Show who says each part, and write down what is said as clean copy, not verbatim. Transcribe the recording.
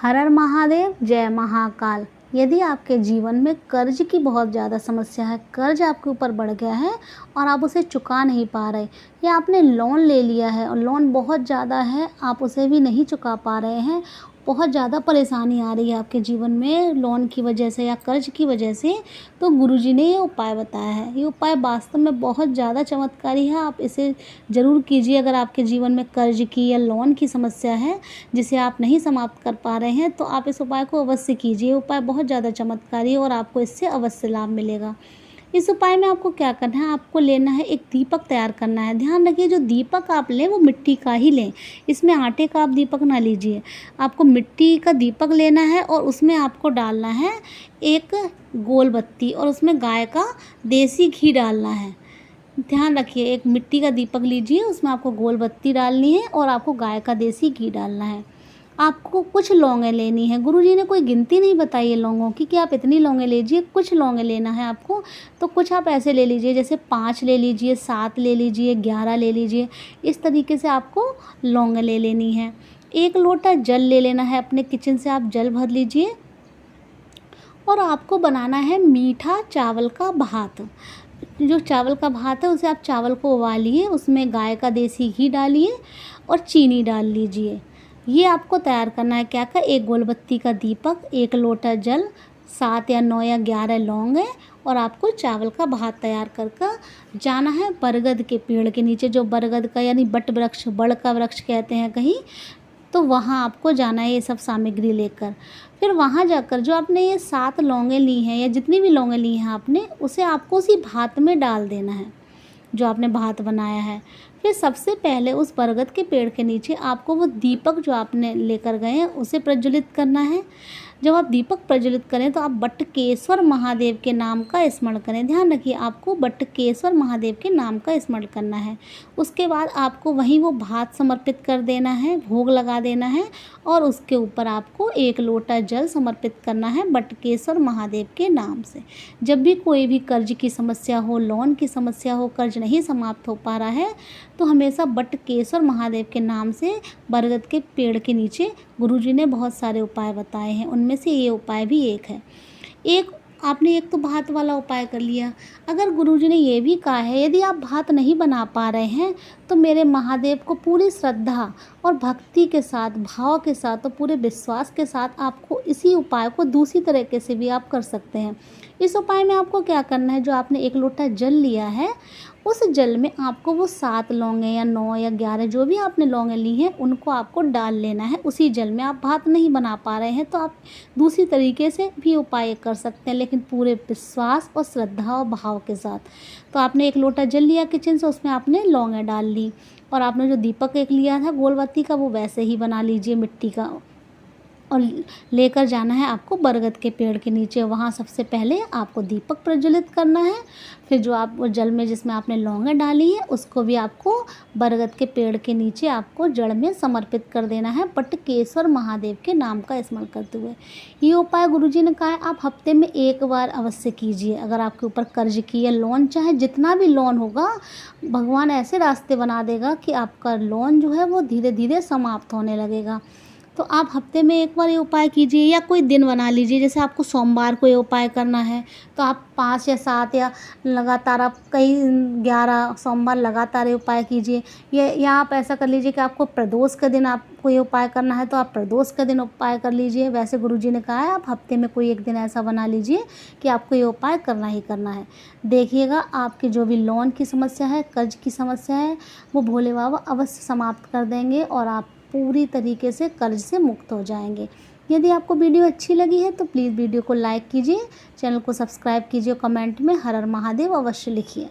Speaker 1: हर हर महादेव, जय महाकाल। यदि आपके जीवन में कर्ज की बहुत ज़्यादा समस्या है, कर्ज आपके ऊपर बढ़ गया है और आप उसे चुका नहीं पा रहे, या आपने लोन ले लिया है और लोन बहुत ज़्यादा है, आप उसे भी नहीं चुका पा रहे हैं, बहुत ज़्यादा परेशानी आ रही है आपके जीवन में लोन की वजह से या कर्ज की वजह से, तो गुरुजी ने ये उपाय बताया है। ये उपाय वास्तव में बहुत ज़्यादा चमत्कारी है। आप इसे ज़रूर कीजिए। अगर आपके जीवन में कर्ज की या लोन की समस्या है जिसे आप नहीं समाप्त कर पा रहे हैं, तो आप इस उपाय को अवश्य कीजिए। ये उपाय बहुत ज़्यादा चमत्कारी है और आपको इससे अवश्य लाभ मिलेगा। इस उपाय में आपको क्या करना है, आपको लेना है एक दीपक तैयार करना है। ध्यान रखिए, जो दीपक आप लें वो मिट्टी का ही लें, इसमें आटे का आप दीपक ना लीजिए। आपको मिट्टी का दीपक लेना है और उसमें आपको डालना है एक गोल बत्ती और उसमें गाय का देसी घी डालना है। ध्यान रखिए, एक मिट्टी का दीपक लीजिए, उसमें आपको गोल बत्ती डालनी है और आपको गाय का देसी घी डालना है। आपको कुछ लौंगे लेनी है। गुरुजी ने कोई गिनती नहीं बताई है लौंगों की कि आप इतनी लौंगे लीजिए, कुछ लौंगे लेना है आपको। तो कुछ आप ऐसे ले लीजिए, जैसे 5 ले लीजिए, 7 ले लीजिए, 11 ले लीजिए। इस तरीके से आपको लौंगे ले लेनी है। 1 लोटा जल ले लेना है, अपने किचन से आप जल भर लीजिए। और आपको बनाना है मीठा चावल का भात। जो चावल का भात है उसे आप चावल को उबालिए, उसमें गाय का देसी घी डालिए और चीनी डाल लीजिए। ये आपको तैयार करना है। क्या 1 गोलबत्ती का दीपक, 1 लोटा जल, 7 या 9 या 11 लौंग है और आपको चावल का भात तैयार कर जाना है बरगद के पेड़ के नीचे। जो बरगद का यानी बट वृक्ष, बड़ का वृक्ष कहते हैं कहीं, तो वहाँ आपको जाना है ये सब सामग्री लेकर। फिर वहाँ जाकर जो आपने ये 7 लौंगे ली हैं या जितनी भी लौंगे ली हैं आपने, उसे आपको उसी भात में डाल देना है जो आपने भात बनाया है। फिर सबसे पहले उस बरगद के पेड़ के नीचे आपको वो दीपक जो आपने लेकर गए हैं उसे प्रज्वलित करना है। जब आप दीपक प्रज्वलित करें तो आप बटकेश्वर महादेव के नाम का स्मरण करें। ध्यान रखिए, आपको बटकेश्वर महादेव के नाम का स्मरण करना है। उसके बाद आपको वहीं वो भात समर्पित कर देना है, भोग लगा देना है और उसके ऊपर आपको 1 लोटा जल समर्पित करना है बटकेश्वर महादेव के नाम से। जब भी कोई भी कर्ज की समस्या हो, लोन की समस्या हो, कर्ज नहीं समाप्त हो पा रहा है, तो हमेशा बटकेश्वर महादेव के नाम से बरगद के पेड़ के नीचे गुरुजी ने बहुत सारे उपाय बताए हैं, उनमें से ये उपाय भी एक है। आपने एक तो भात वाला उपाय कर लिया। अगर गुरुजी ने ये भी कहा है, यदि आप भात नहीं बना पा रहे हैं तो मेरे महादेव को पूरी श्रद्धा और भक्ति के साथ, भाव के साथ और पूरे विश्वास के साथ आपको इसी उपाय को दूसरी तरीके से भी आप कर सकते हैं। इस उपाय में आपको क्या करना है, जो आपने 1 लोटा जल लिया है उस जल में आपको वो 7 लौंगे या 9 या 11 जो भी आपने लौंगे ली हैं उनको आपको डाल लेना है उसी जल में। आप भात नहीं बना पा रहे हैं तो आप दूसरी तरीके से भी उपाय कर सकते हैं, लेकिन पूरे विश्वास और श्रद्धा और भाव के साथ। तो आपने 1 लोटा जल लिया किचन से, उसमें आपने लौंगे डाल ली और आपने जो दीपक एक लिया था गोलबत्ती का, वो वैसे ही बना लीजिए मिट्टी का और लेकर जाना है आपको बरगद के पेड़ के नीचे। वहाँ सबसे पहले आपको दीपक प्रज्वलित करना है। फिर जो आप वो जल में जिसमें आपने लौंगे डाली है उसको भी आपको बरगद के पेड़ के नीचे आपको जड़ में समर्पित कर देना है बटकेश्वर महादेव के नाम का स्मरण करते हुए। ये उपाय गुरुजी ने कहा है आप हफ्ते में 1 बार अवश्य कीजिए। अगर आपके ऊपर कर्ज की या लोन, चाहे जितना भी लोन होगा, भगवान ऐसे रास्ते बना देगा कि आपका लोन जो है वो धीरे धीरे समाप्त होने लगेगा। तो आप हफ्ते में 1 बार ये उपाय कीजिए या कोई दिन बना लीजिए। जैसे आपको सोमवार को ये उपाय करना है तो आप 5 या 7 या लगातार आप कई 11 सोमवार लगातार ये उपाय कीजिए। या आप ऐसा कर लीजिए कि आपको प्रदोष के दिन आपको ये उपाय करना है तो आप प्रदोष के दिन उपाय कर लीजिए। वैसे गुरुजी ने कहा है आप हफ्ते में कोई एक दिन ऐसा बना लीजिए कि आपको ये उपाय करना ही करना है। देखिएगा आपकी जो भी लोन की समस्या है, कर्ज की समस्या है, वो भोले बाबा अवश्य समाप्त कर देंगे और आप पूरी तरीके से कर्ज से मुक्त हो जाएंगे। यदि आपको वीडियो अच्छी लगी है तो प्लीज़ वीडियो को लाइक कीजिए, चैनल को सब्सक्राइब कीजिए, कमेंट में हर हर महादेव अवश्य लिखिए।